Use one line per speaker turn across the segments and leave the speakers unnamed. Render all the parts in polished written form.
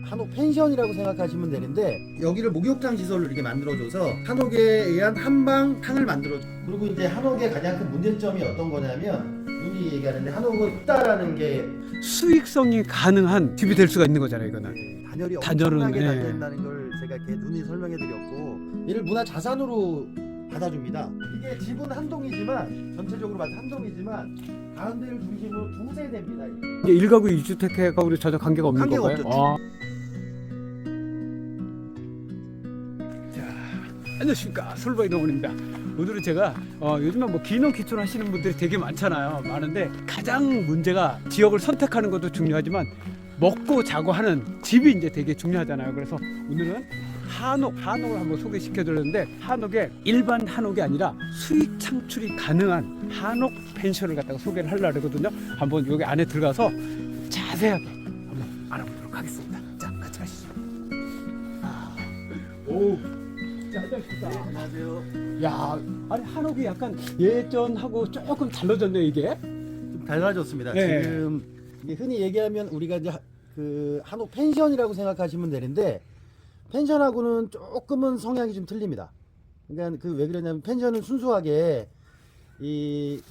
한옥 펜션이라고 생각하시면 되는데 여기를 목욕탕 시설로 이렇게 만들어줘서 한옥에 의한 한방탕을 만들어줘. 그리고 이제 한옥의 가장 큰 문제점이 어떤 거냐면 눈이 얘기하는데 한옥은 춥다라는 게
수익성이 가능한 집이 될 수가 있는 거잖아요, 이거는.
단열이
단열은,
엄청나게
예.
달려있다는 걸 제가 이렇게 눈이 설명해드렸고 얘를 문화 자산으로 받아줍니다. 이게 집은 한 동이지만 전체적으로 봐서 한 동이지만 가운데를 중심으로 두 세대입니다.
이제 1가구 2주택하고 전혀 관계가 없는
관계가
건가요?
없죠.
자, 안녕하십니까, 솔바이 노원입니다. 오늘은 제가 요즘에 뭐 기농 기촌 하시는 분들이 되게 많잖아요. 많은데 가장 문제가 지역을 선택하는 것도 중요하지만 먹고 자고 하는 집이 이제 되게 중요하잖아요. 그래서 오늘은 한옥을 한번 소개시켜 드렸는데 한옥에 일반 한옥이 아니라 수익 창출이 가능한 한옥 펜션을 갖다가 소개를 하려고 하거든요. 한번 여기 안에 들어가서 자세하게 한번 알아보도록 하겠습니다. 자, 같이 가시죠. 오, 자, 안녕하십니까.
네, 안녕하세요.
야, 아니 한옥이 약간 예전하고 조금 달라졌네요, 이게.
좀 달라졌습니다.
네.
지금 이게 흔히 얘기하면 우리가 이제 그 한옥 펜션이라고 생각하시면 되는데 펜션하고는 조금은 성향이 좀 틀립니다. 그러니까 그 왜 그러냐면 펜션은 순수하게 이게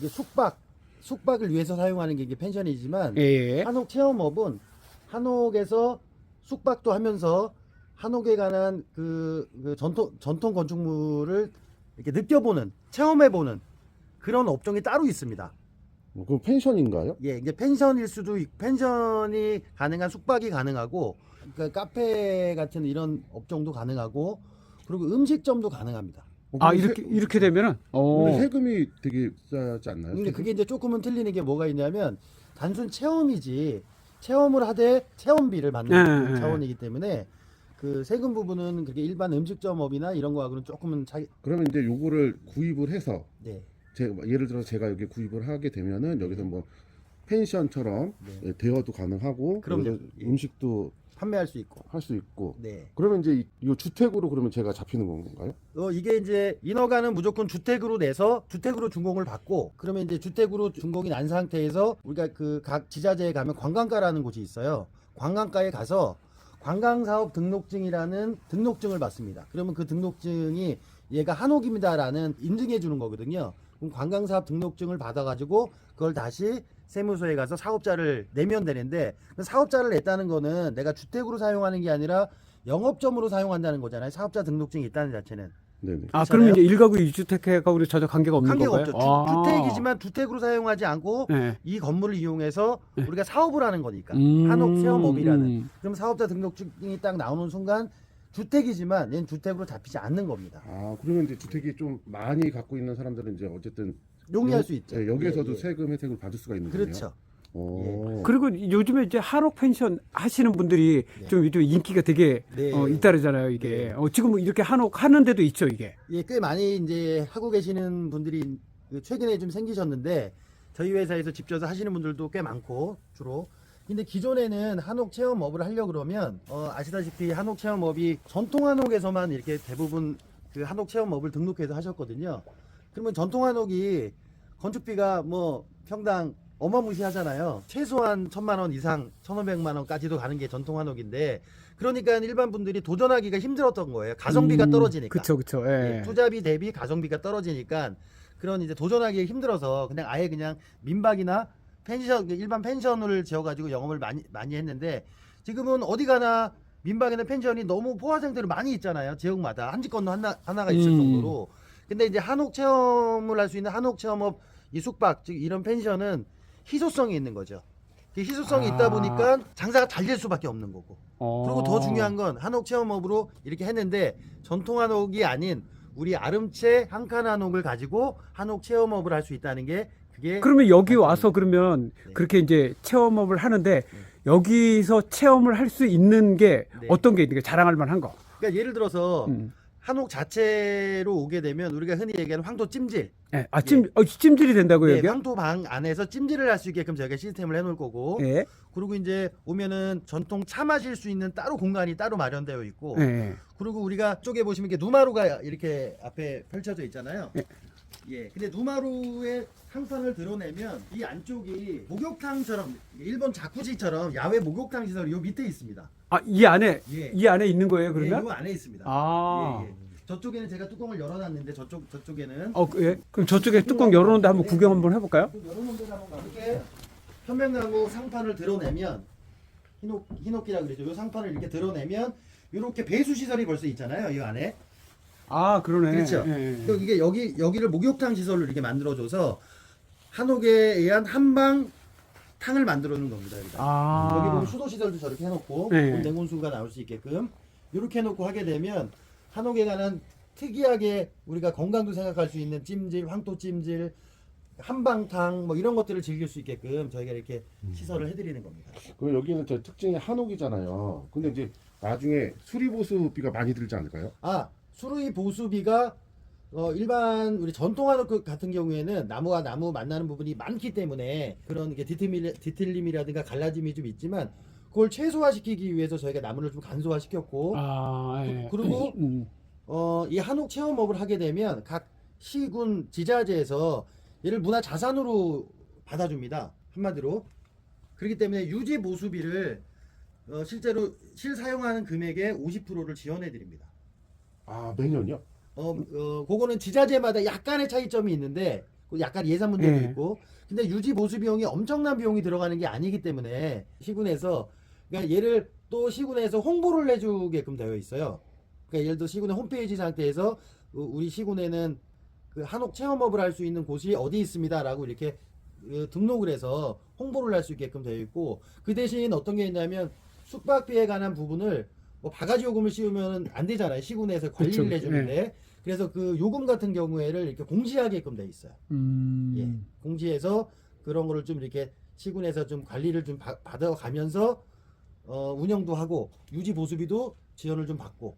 숙박을 위해서 사용하는 게 이게 펜션이지만
예.
한옥 체험업은 한옥에서 숙박도 하면서 한옥에 관한 그 전통 건축물을 이렇게 느껴보는 체험해보는 그런 업종이 따로 있습니다.
그럼 펜션인가요?
예, 이제 펜션일 수도 펜션이 가능한 숙박이 가능하고 그러니까 카페 같은 이런 업종도 가능하고 그리고 음식점도 가능합니다.
아, 이렇게 되면은
근데 세금이 되게 비싸지 않나요?
근데 그게 이제 조금은 틀리는 게 뭐가 있냐면 단순 체험이지 체험을 하되 체험비를 받는
네.
차원이기 때문에 그 세금 부분은 그게 일반 음식점업이나 이런 거하고는 조금은 차이.
그러면 이제 요거를 구입을 해서
네.
예를 들어 제가 여기 구입을 하게 되면은 여기서 뭐 펜션처럼
네.
대여도 가능하고
그럼요.
여기서
예.
음식도
판매할 수 있고.
할 수 있고
네.
그러면 이제 이 주택으로 그러면 제가 잡히는 건가요?
이게 이제 인허가는 무조건 주택으로 내서 주택으로 준공을 받고 그러면 이제 주택으로 준공이 난 상태에서 우리가 그 각 지자체에 가면 관광가라는 곳이 있어요. 관광가에 가서 관광사업 등록증이라는 등록증을 받습니다. 그러면 그 등록증이 얘가 한옥입니다라는 인증해 주는 거거든요. 그럼 관광사업 등록증을 받아가지고 그걸 다시 세무서에 가서 사업자를 내면 되는데 그 사업자를 냈다는 거는 내가 주택으로 사용하는 게 아니라 영업점으로 사용한다는 거잖아요. 사업자 등록증이 있다는 자체는.
네네.
아, 그러면 이제 1가구 2주택하고 전혀 관계가 없는
관계가
건가요?
없죠. 주택이지만 주택으로 사용하지 않고
네.
이 건물을 이용해서
네.
우리가 사업을 하는 거니까
음.
한옥 체험업이라는. 그럼 사업자 등록증이 딱 나오는 순간 주택이지만 얘는 주택으로 잡히지 않는 겁니다.
아 그러면 이제 주택이 좀 많이 갖고 있는 사람들은 이제 어쨌든
용이할 수 있죠.
예, 여기에서도
예, 예.
세금 혜택을 받을 수가 있는 거네요.
그렇죠.
그리고 요즘에 이제 한옥 펜션 하시는 분들이
네.
좀 요즘 인기가 되게
네.
잇따르잖아요, 이게. 지금 이렇게 한옥 하는 데도 있죠, 이게.
예, 꽤 많이 이제 하고 계시는 분들이 최근에 좀 생기셨는데 저희 회사에서 집 져서 하시는 분들도 꽤 많고 주로. 근데 기존에는 한옥 체험업을 하려고 그러면 아시다시피 한옥 체험업이 전통 한옥에서만 이렇게 대부분 그 한옥 체험업을 등록해서 하셨거든요. 그러면 전통 한옥이 건축비가 뭐 평당 어마무시하잖아요. 최소한 1,000만 원 이상 1,500만 원까지도 가는 게 전통 한옥인데 그러니까 일반 분들이 도전하기가 힘들었던 거예요. 가성비가 떨어지니까.
그쵸. 예.
예, 투자비 대비 가성비가 떨어지니까 그런 이제 도전하기 힘들어서 그냥 아예 그냥 민박이나 펜션 일반 펜션을 지어가지고 영업을 많이 했는데 지금은 어디 가나 민박이나 펜션이 너무 포화 상태로 많이 있잖아요. 지역마다 한 집 건너 하나가 있을 정도로. 근데 이제 한옥 체험을 할 수 있는 한옥 체험업 이 숙박 즉 이런 펜션은 희소성이 있는 거죠. 그 희소성이 있다 보니까 장사가 잘 될 수밖에 없는 거고. 그리고 더 중요한 건 한옥 체험업으로 이렇게 했는데 전통 한옥이 아닌 우리 아름채 한칸 한옥을 가지고 한옥 체험업을 할 수 있다는 게 그게.
그러면 여기 와서 그러면
네.
그렇게 이제 체험업을 하는데 여기서 체험을 할 수 있는 게
네.
어떤 게 있는 게 자랑할 만한 거?
그러니까 예를 들어서
음.
한옥 자체로 오게 되면 우리가 흔히 얘기하는 황토 찜질.
예. 찜질이 된다고요,
네,
여기?
황토 방 안에서 찜질을 할 수 있게끔 저희가 시스템을 해놓을 거고.
예.
그리고 이제 오면은 전통 차 마실 수 있는 따로 공간이 따로 마련되어 있고.
예.
그리고 우리가 쪽에 보시면 이렇게 누마루가 이렇게 앞에 펼쳐져 있잖아요.
예.
예. 근데 누마루의 상판을 드러내면 이 안쪽이 목욕탕처럼 일본 자쿠지처럼 야외 목욕탕 시설이 요 밑에 있습니다.
아, 이 안에
예.
이 안에 있는 거예요,
예,
그러면?
요 안에 있습니다.
아.
예, 예. 저쪽에는 제가 뚜껑을 열어놨는데 저쪽에는
예. 그럼 저쪽에 뚜껑 열어놓은데 한번 구경 한번 해볼까요?
열어놓은 데를 한번 가볼게. 편백나무 상판을 드러내면 히노키라고 그러죠. 요 상판을 이렇게 드러내면 이렇게 배수 시설이 벌써 있잖아요. 이 안에.
아, 그러네.
그렇죠.
예.
또 이게 여기를 목욕탕 시설로 이렇게 만들어줘서 한옥에 의한 한방 탕을 만들어놓은 겁니다. 여기다. 여기 보면
아.
수도 시설도 저렇게 해놓고
네.
냉온수가 나올 수 있게끔 이렇게 해놓고 하게 되면 한옥에 관한 특이하게 우리가 건강도 생각할 수 있는 찜질, 황토 찜질, 한방탕 뭐 이런 것들을 즐길 수 있게끔 저희가 이렇게 시설을 해드리는 겁니다.
그럼 여기는 저 특징이 한옥이잖아요. 근데 이제 나중에 수리보수비가 많이 들지 않을까요?
아, 수루이 보수비가 일반 우리 전통 한옥 같은 경우에는 나무와 나무 만나는 부분이 많기 때문에 그런 게 디틀림이라든가 갈라짐이 좀 있지만 그걸 최소화시키기 위해서 저희가 나무를 좀 간소화시켰고
아, 예.
그리고 이 한옥 체험업을 하게 되면 각 시군 지자체에서 얘를 문화 자산으로 받아줍니다. 한마디로. 그렇기 때문에 유지 보수비를 실제로 실사용하는 금액의 50%를 지원해 드립니다.
아, 매년요?
그거는 지자체마다 약간의 차이점이 있는데 약간 예산 문제도
예.
있고 근데 유지 보수 비용이 엄청난 비용이 들어가는 게 아니기 때문에 시군에서 그러니까 얘를 또 시군에서 홍보를 해주게끔 되어 있어요. 그러니까 예를 들어 시군의 홈페이지 상태에서 우리 시군에는 그 한옥 체험업을 할 수 있는 곳이 어디 있습니다라고 이렇게 등록을 해서 홍보를 할 수 있게끔 되어 있고 그 대신 어떤 게 있냐면 숙박비에 관한 부분을 뭐 바가지 요금을 씌우면 안 되잖아요. 시군에서 관리를
그쵸.
해주는데 그래서 그 요금 같은 경우에를 이렇게 공시하게끔 돼 있어요. 예, 공시해서 그런 거를 좀 이렇게 시군에서 좀 관리를 좀 받아가면서 운영도 하고 유지 보수비도 지원을 좀 받고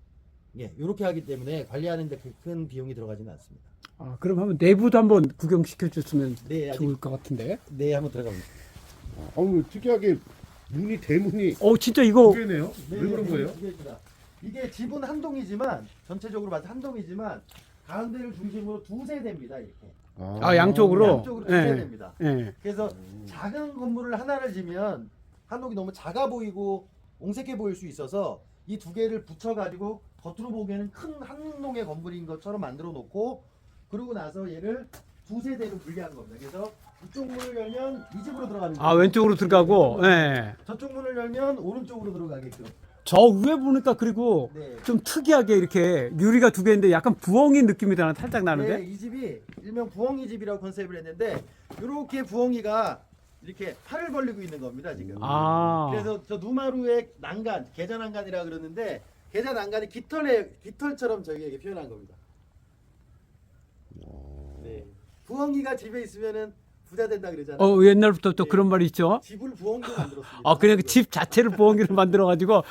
예, 이렇게 하기 때문에 관리하는데 큰 비용이 들어가지는 않습니다.
아, 그럼 한번 내부도 한번 구경시켜 줬으면
네, 아직
좋을 것 같은데.
네 한번 들어갑니다.
어우, 특이하게 문이 대문이
진짜 이거
두 개네요. 왜 그런 거예요?
이게 집은 한 동이지만 전체적으로 봐서 한 동이지만 가운데를 중심으로 두세 대입니다. 이렇게
양쪽으로.
양쪽으로 두세
예.
대입니다.
예.
그래서 작은 건물을 하나를 지면 한옥이 너무 작아 보이고 옹색해 보일 수 있어서 이 두 개를 붙여가지고 겉으로 보기에는 큰 한 동의 건물인 것처럼 만들어 놓고 그러고 나서 얘를 두세 대로 분리한 겁니다. 그래서 이쪽 문을 열면 이 집으로 들어가는 거예요.
아, 왼쪽으로 들어가고. 예.
저쪽 문을 열면 오른쪽으로 들어가게끔.
저 위에 보니까 그리고
네.
좀 특이하게 이렇게 유리가 두 개인데 약간 부엉이 느낌이 살짝 나는데.
네, 이 집이 일명 부엉이 집이라고 컨셉을 했는데 이렇게 부엉이가 이렇게 팔을 벌리고 있는 겁니다 지금.
아.
그래서 저 누마루의 난간, 계자 난간이라 그러는데 계자 난간이 깃털처럼 저희에게 표현한 겁니다. 네. 부엉이가 집에 있으면은 부자 된다 그러잖아요.
옛날부터 또 그런 말이 있죠.
집을 부엉이로 만들었습니다.
아, 그냥 그 집 자체를 부엉이로 만들어 가지고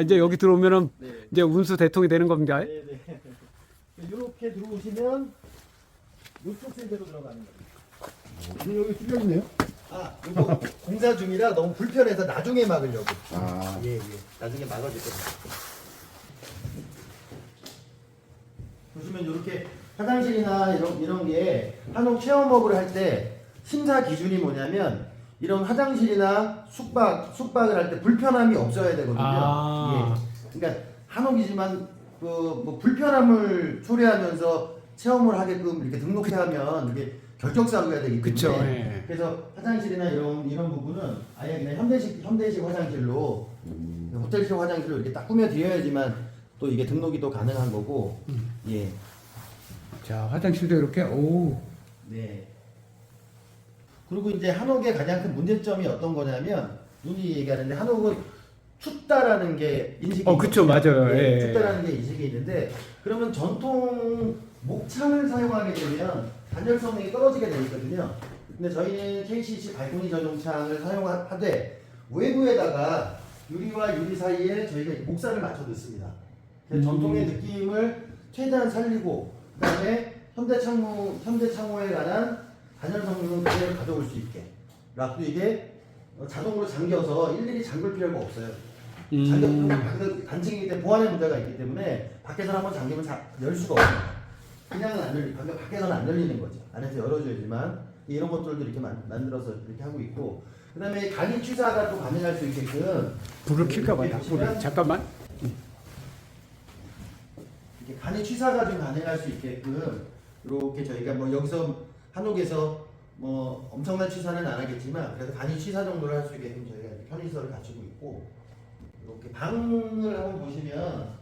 이제 여기 들어오면은
네.
이제 운수 대통이 되는 겁니다.
네, 네. 이렇게 들어오시면 이쪽 세대로 들어가는 겁니다.
여기 뚫려 있네요.
아, 이거 공사 중이라 너무 불편해서 나중에 막으려고.
아,
예, 예. 나중에 막아줄 겁니다. 보시면 이렇게 화장실이나 이런 게 한옥 체험업을 할 때 심사 기준이 뭐냐면 이런 화장실이나 숙박을 할 때 불편함이 없어야 되거든요.
아.
예. 그러니까 한옥이지만 뭐 불편함을 초래하면서 체험을 하게끔 이렇게 등록해야 하면 이게 결격사유가 되기 때문에
그쵸, 예.
그래서 화장실이나 이런 부분은 아예 그냥 현대식 화장실로 호텔식 화장실로 이렇게 딱 꾸며 드려야지만 또 이게 등록이 또 가능한 거고 예.
자, 화장실도 이렇게
네. 그리고 이제 한옥의 가장 큰 문제점이 어떤 거냐면 눈이 얘기하는데 한옥은 춥다라는 게 인식이
그쵸,
있거든요.
맞아요.
예,
예.
춥다라는 게 인식이 있는데 그러면 전통 목창을 사용하게 되면 단열성이 떨어지게 되어 있거든요. 근데 저희는 KCC 발코니 전용창을 사용하되 외부에다가 유리와 유리 사이에 저희가 목살을 맞춰 넣습니다. 그래서 전통의 느낌을 최대한 살리고 그다음에 현대 창호에 관한 단열 성능을 가져올 수 있게. 그리고 이게 자동으로 잠겨서 일일이 잠글 필요가 없어요. 잠겨서 단층이기 때문에 보안의 문제가 있기 때문에 밖에서 한번 잠기면 열 수가 없어요. 그냥은 안 열리, 밖에서는 안 열리는 거죠. 안에서 열어줘야지만 이런 것들도 이렇게 만들어서 이렇게 하고 있고, 그다음에 간이 취사가 또 가능할 수 있게끔
불을 켤까 봐요.
이렇게
불을
보시면
잠깐만.
이렇게 간이 취사가 좀 가능할 수 있게끔 이렇게 저희가 뭐 여기서 한옥에서 뭐 엄청난 취사는 안 하겠지만 그래도 간이 취사 정도를 할 수 있게끔 저희가 이렇게 편의시설을 갖추고 있고, 이렇게 방을 한번 보시면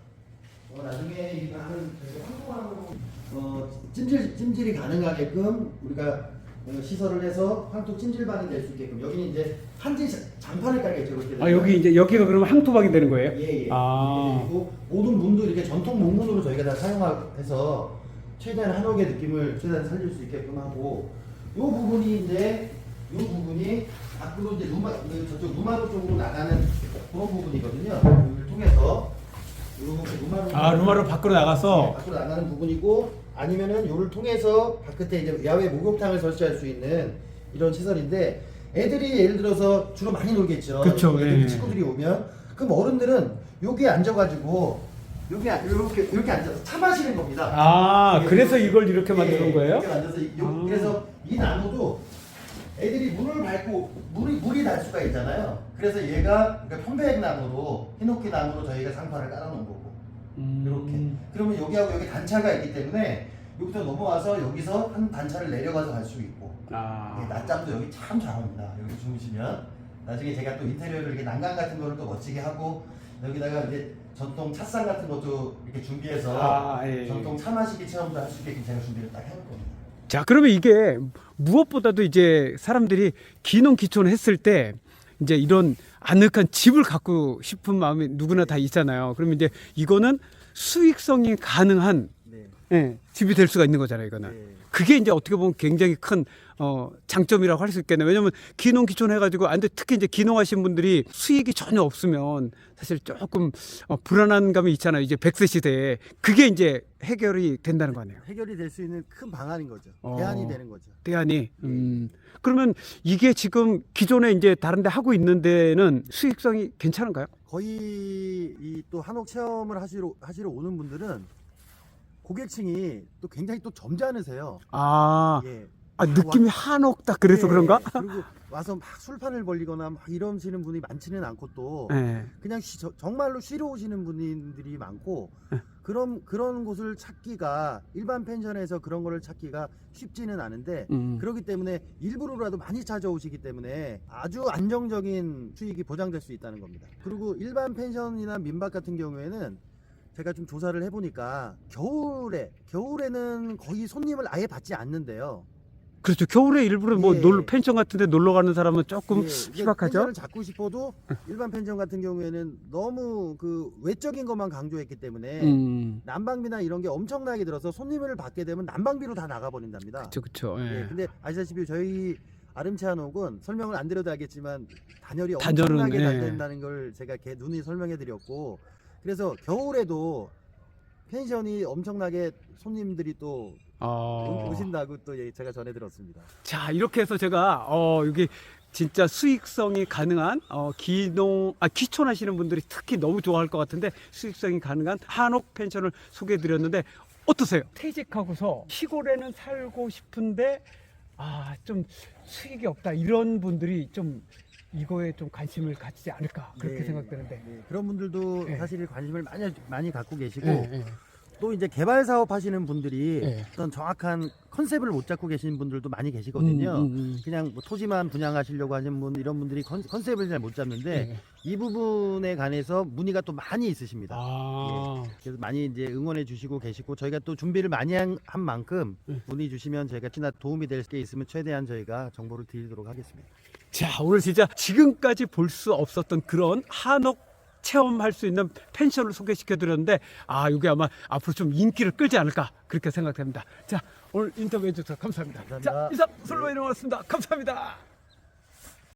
나중에 이 방을 저희가 황토방으로 찜질이 가능하게끔 우리가 시설을 해서 황토 찜질방이 될 수 있게끔, 여기는 이제 한지 장판을 깔겠죠. 그렇게
아 여기 이제 여기가 그러면 항토방이 되는 거예요?
예.
아.
그리고 모든 문도 이렇게 전통 문문으로 저희가 다 사용해서 최대한 한옥의 느낌을 최대한 살릴 수 있게끔 하고, 이 부분이 이제 이 부분이 밖으로 이제 저쪽 루마루 쪽으로 나가는 그런 부분이거든요. 이걸 통해서 이렇게
루마루 밖으로 나가서.
밖으로 나가는 부분이고, 아니면은 요를 통해서 바깥에 이제 야외 목욕탕을 설치할 수 있는 이런 시설인데, 애들이 예를 들어서 주로 많이 놀겠죠.
그쵸,
애들
예.
친구들이 오면 그럼 어른들은 여기에 앉아가지고 이렇게 앉아서 차 마시는 겁니다.
아 그래서 이걸 이렇게 만드는 거예요?
이렇게 앉아서
아.
그래서 이 나무도 애들이 물을 밟고 물이 날 수가 있잖아요. 그래서 얘가 그러니까 편백나무로 히노키 나무로 저희가 상판을 깔아놓은 거고. 이렇게. 그러면 여기하고 여기 단차가 있기 때문에 여기서 넘어와서 여기서 한 단차를 내려가서 갈 수 있고.
아.
낮잠도 여기 참 잘 옵니다. 여기 주무시면 나중에 제가 또 인테리어를 이렇게 난간 같은 거를 또 멋지게 하고, 여기다가 이제 전통 찻상 같은 것도 이렇게 준비해서
예.
전통 차 마시기 체험도 할 수 있게끔 제가 준비를 딱 해놓을 겁니다.
자 그러면 이게 무엇보다도 이제 사람들이 기농 기촌을 했을 때 이제 이런 아늑한 집을 갖고 싶은 마음이 누구나 다 있잖아요. 그러면 이제 이거는 수익성이 가능한
네.
집이 될 수가 있는 거잖아요. 이거는.
네.
그게 이제 어떻게 보면 굉장히 큰 장점이라고 할 수 있겠네요. 왜냐하면 기농 기촌 해가지고 특히 이제 기농하신 분들이 수익이 전혀 없으면 사실 조금 불안한 감이 있잖아요. 이제 100세 시대에 그게 이제 해결이 된다는 거 아니에요.
해결이 될 수 있는 큰 방안인 거죠.
어.
대안이 되는 거죠.
대안이. 그러면 이게 지금 기존에 이제 다른 데 하고 있는 데는 수익성이 괜찮은가요?
거의 이 또 한옥 체험을 하시러 오는 분들은 고객층이 또 굉장히 또 점잖으세요.
아,
예.
느낌이 한옥 딱 그래서
예,
그런가?
그리고 와서 막 술판을 벌리거나 막 이러시는 분이 많지는 않고, 또
네.
그냥 정말로 쉬러 오시는 분들이 많고,
네.
그런 곳을 찾기가 일반 펜션에서 그런 거를 찾기가 쉽지는 않은데, 그렇기 때문에 일부러라도 많이 찾아오시기 때문에 아주 안정적인 수익이 보장될 수 있다는 겁니다. 그리고 일반 펜션이나 민박 같은 경우에는 제가 좀 조사를 해보니까 겨울에는 거의 손님을 아예 받지 않는데요.
그렇죠. 겨울에 일부러 뭐
예.
펜션 같은 데 놀러 가는 사람은 조금
예,
희박하죠?
펜션을 잡고 싶어도 일반 펜션 같은 경우에는 너무 그 외적인 것만 강조했기 때문에 난방비나 이런 게 엄청나게 들어서 손님을 받게 되면 난방비로 다 나가버린답니다.
그렇죠.
예,
예.
근데 아시다시피 저희 아름치 한옥은 설명을 안 드려도 알겠지만 단열이
단열은,
엄청나게 잘
예.
된다는 걸 제가 눈이 설명해 드렸고, 그래서 겨울에도 펜션이 엄청나게 손님들이 또 오신다고 또 제가 전해 들었습니다.
자 이렇게 해서 제가 여기 진짜 수익성이 가능한 기촌하시는 분들이 특히 너무 좋아할 것 같은데 수익성이 가능한 한옥 펜션을 소개해 드렸는데 어떠세요? 퇴직하고서 시골에는 살고 싶은데 좀 수익이 없다 이런 분들이 좀 이거에 좀 관심을 가지지 않을까 그렇게
네,
생각되는데
네, 그런 분들도
네.
사실 관심을 많이 갖고 계시고,
네.
또 이제 개발 사업 하시는 분들이
네.
어떤 정확한 컨셉을 못 잡고 계시는 분들도 많이 계시거든요. 그냥 뭐 토지만 분양하시려고 하시는 분, 이런 분들이 컨셉을 잘 못 잡는데,
네.
이 부분에 관해서 문의가 또 많이 있으십니다.
아.
예. 그래서 많이 이제 응원해 주시고 계시고, 저희가 또 준비를 많이 한 만큼 문의 주시면 저희가 혹시나 도움이 될 게 있으면 최대한 저희가 정보를 드리도록 하겠습니다.
자 오늘 진짜 지금까지 볼 수 없었던 그런 한옥 체험할 수 있는 펜션을 소개시켜 드렸는데 이게 아마 앞으로 좀 인기를 끌지 않을까 그렇게 생각됩니다. 자 오늘 인터뷰해 주셔서 감사합니다.
감사합니다.
자 이상 솔로바이너였습니다. 감사합니다.